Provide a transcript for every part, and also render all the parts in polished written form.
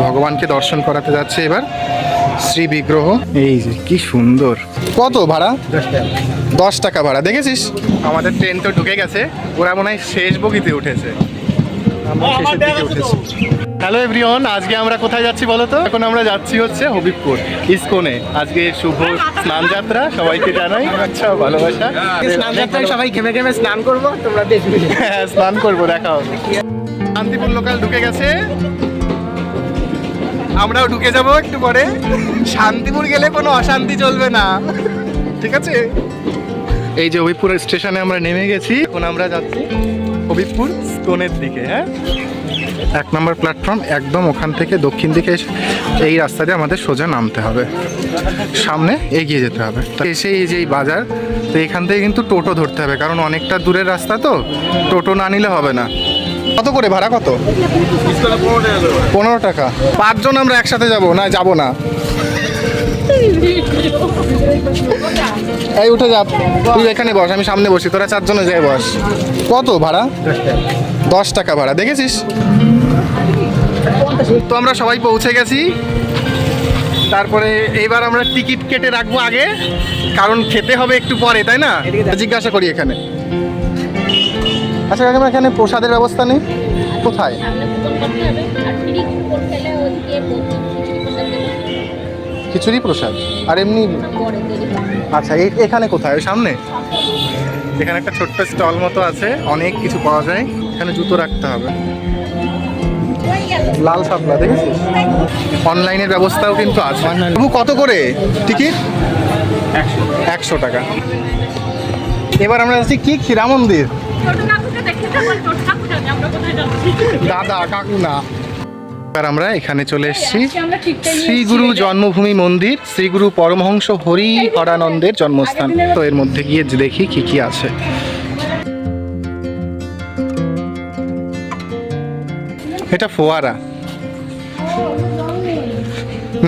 ভগবানকে দর্শন করাতে যাচ্ছে এবার শ্রী বিগ্রহ। এই যে কি সুন্দর। কত ভাড়া? 10 টাকা ভাড়া। দেখেছিস আমাদের ট্রেন তো ঢুকে গেছে, ওরা মনে হয় শেষ বগিতে উঠেছে, আমরা শেষের দিকে উঠেছি। হ্যালো এভরিওয়ান, আজকে আমরা কোথায় যাচ্ছি বলো তো? এখন আমরা যাচ্ছি হচ্ছে হবিবপুর ইসকনে। আজকে শুভ স্নান যাত্রা, সবাইকে জানাই আচ্ছা ভালোবাসা। স্নান যাত্রায় সবাই ঘেমে ঘেমে স্নান করবো, তোমরা দেখবে। হ্যাঁ স্নান করবো, দেখা হবে। শান্তিপুর লোকাল ঢুকে গেছে, আমরাও ঢুকে যাব একটু পরে। শান্তিপুর গেলে কোনো অশান্তি চলবে না, ঠিক আছে? এই যে হবিবপুর স্টেশনে আমরা নেমে গেছি, এখন আমরা যাচ্ছি হবিবপুর ইসকনের দিকে। হ্যাঁ 1 নম্বর প্ল্যাটফর্ম, একদম ওখান থেকে দক্ষিণ দিকে এই রাস্তা দিয়ে আমাদের সোজা নামতে হবে, সামনে এগিয়ে যেতে হবে। এসে এই যে এই বাজার, তো এখান থেকে কিন্তু টোটো ধরতে হবে, কারণ অনেকটা দূরের রাস্তা, তো টোটো না নিলে হবে না। কত করে ভাড়া? কত? 15 টাকা। 5 জন আমরা একসাথে যাব না? যাব না। এই উঠে যা, তুই এখানে বস, আমি সামনে বসি, তোরা 4 জনে যাই বস। কত ভাড়া? 10 টাকা ভাড়া। দেখেছিস তো আমরা সবাই পৌঁছে গেছি। তারপরে এইবার আমরা টিকিট কেটে রাখবো আগে, কারণ খেতে হবে একটু পরে, তাই না? জিজ্ঞাসা করি এখানে। আচ্ছা কাকিমা, এখানে প্রসাদের ব্যবস্থা নেই? কোথায়? খিচুড়ি প্রসাদ আর এমনি? আচ্ছা এখানে কোথায়? ওই সামনে এখানে একটা ছোট্ট স্টল মতো আছে, অনেক কিছু পাওয়া যায়। এখানে জুতো রাখতে হবে। লাল শাপলা দেখেছিস? অনলাইনের ব্যবস্থাও কিন্তু আছে। তবু কত করে টিকিট? 100 টাকা। এবার আমরা যাচ্ছি কি ক্ষীরা মন্দির। দাদা কাকু না। এবার আমরা এখানে চলে এসেছি শ্রীগুরু জন্মভূমি মন্দির, শ্রীগুরু পরমহংস হরি হরানন্দের জন্মস্থান। তো এর মধ্যে গিয়ে দেখি কি কি আছে। এটা ফোয়ারা,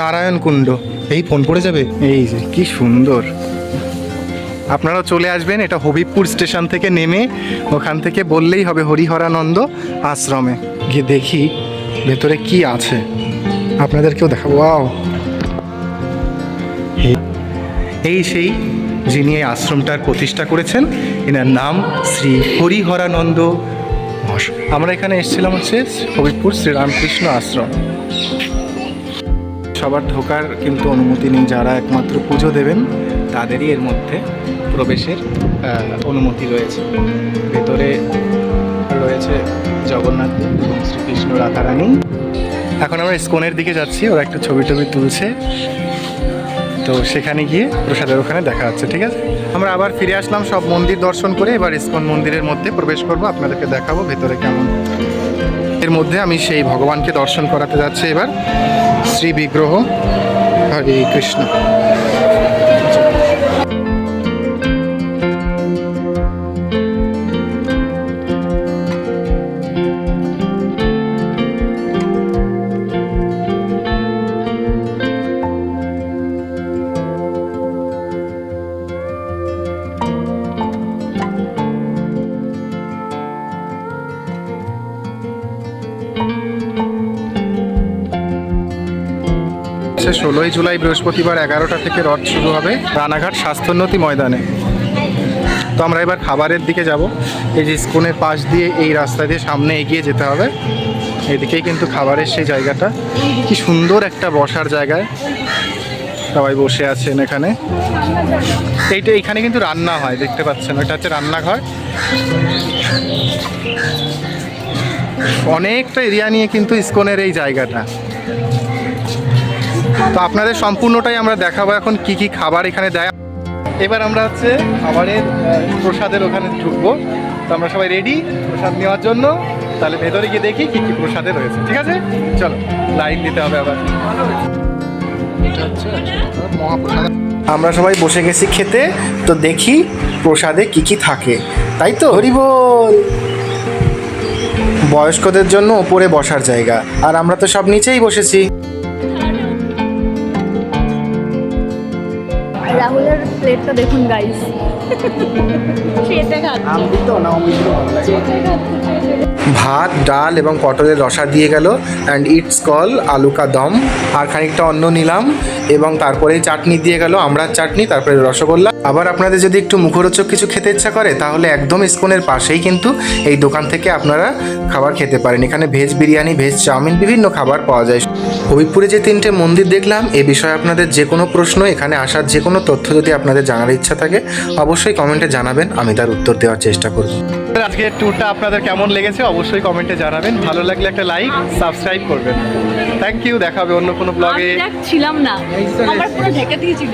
নারায়ণ কুণ্ড। এই ফোন পড়ে যাবে। এই যে কি সুন্দর। আপনারাও চলে আসবেন, এটা হবিবপুর স্টেশন থেকে নেমে ওখান থেকে বললেই হবে হরিহরানন্দ আশ্রমে। গিয়ে দেখি ভেতরে কি আছে, আপনাদেরকেও দেখাবো। ওয়াও, এই সেই যিনি এই আশ্রমটার প্রতিষ্ঠা করেছেন, এনার নাম শ্রী হরিহরানন্দ মহাশয়। আমরা এখানে এসেছিলাম হচ্ছে হবিবপুর শ্রীরামকৃষ্ণ আশ্রম। সবার ঢোকার কিন্তু অনুমতি নেই, যারা একমাত্র পুজো দেবেন তাদেরই এর মধ্যে প্রবেশের অনুমতি রয়েছে। ভেতরে রয়েছে জগন্নাথ এবং শ্রীকৃষ্ণ রাধারানী। এখন আমরা ইসকনের দিকে যাচ্ছি, ওরা একটু ছবি টবি তুলছে, তো সেখানে গিয়ে প্রসাদের ওখানে দেখা যাচ্ছে। ঠিক আছে, আমরা আবার ফিরে আসলাম সব মন্দির দর্শন করে। এবার ইসকন মন্দিরের মধ্যে প্রবেশ করব, আপনাদেরকে দেখাবো ভেতরে কেমন। এর মধ্যে আমি সেই ভগবানকে দর্শন করাতে যাচ্ছি এবার শ্রী বিগ্রহ। হরে কৃষ্ণ। হচ্ছে 16ই জুলাই বৃহস্পতিবার 11টা থেকে রথ শুরু হবে রানাঘাট স্বাস্থ্যোন্নতি ময়দানে। তো আমরা এবার খাবারের দিকে যাব। এই যে ইসকনের পাশ দিয়ে এই রাস্তা দিয়ে সামনে এগিয়ে যেতে হবে, এদিকেই কিন্তু খাবারের সেই জায়গাটা। কি সুন্দর একটা বসার জায়গায় সবাই বসে আছেন এখানে। এইখানে কিন্তু রান্না হয়, দেখতে পাচ্ছেন, ওইটা হচ্ছে রান্নাঘর। অনেকটা এরিয়া নিয়ে কিন্তু ইসকনের এই জায়গাটা। তো আপনাদের সম্পূর্ণটাই আমরা দেখাবো এখন কি কি খাবার এখানে দেয়। এবার আমরা হচ্ছে খাবারের প্রসাদের ওখানে ঢুকবো। তো আমরা সবাই রেডি প্রসাদ নেওয়ার জন্য। তাহলে ভেতরে গিয়ে দেখি কি কি প্রসাদে রয়েছে। ঠিক আছে, চলো, লাইন দিতে হবে আবার। এটা হচ্ছে মহাপ্রসাদ। আমরা সবাই বসে গেছি খেতে, তো দেখি প্রসাদে কি কি থাকে, তাই তো? হরি বল। বয়স্কদের জন্য ওপরে বসার জায়গা, আর আমরা তো সব নিচেই বসেছি। রাহুলের প্লেটটা দেখুন গাইস, খেতে খাচ্ছে। আমি তো না, অমৃত ভালো লাগে। ভাত, ডাল এবং পটলের রসা দিয়ে গেল অ্যান্ড ইটস কল আলু কা দম। আর খানিকটা অন্ন নিলাম এবং তারপরেই চাটনি দিয়ে গেল, আমড়ার চাটনি, তারপরে রসগোল্লা। আবার আপনাদের যদি একটু মুখরোচক কিছু খেতে ইচ্ছা করে তাহলে একদম ইস্কনের পাশেই কিন্তু এই দোকান থেকে আপনারা খাবার খেতে পারেন। এখানে ভেজ বিরিয়ানি, ভেজ চাউমিন, বিভিন্ন খাবার পাওয়া যায়। হবিবপুরে যে 3টে মন্দির দেখলাম এ বিষয়ে আপনাদের যে কোনো প্রশ্ন, এখানে আসার যে কোনো তথ্য যদি আপনাদের জানার ইচ্ছা থাকে অবশ্যই কমেন্টে জানাবেন, আমি তার উত্তর দেওয়ার চেষ্টা করব। আজকের ট্যুরটা আপনাদের কেমন লেগেছে অবশ্যই কমেন্টে জানাবেন। ভালো লাগলে একটা লাইক, সাবস্ক্রাইব করবেন। থ্যাংক ইউ, দেখা হবে অন্য কোনো ব্লগে। ছিলাম না, আমার পুরো ঢেকে দিয়েছিল।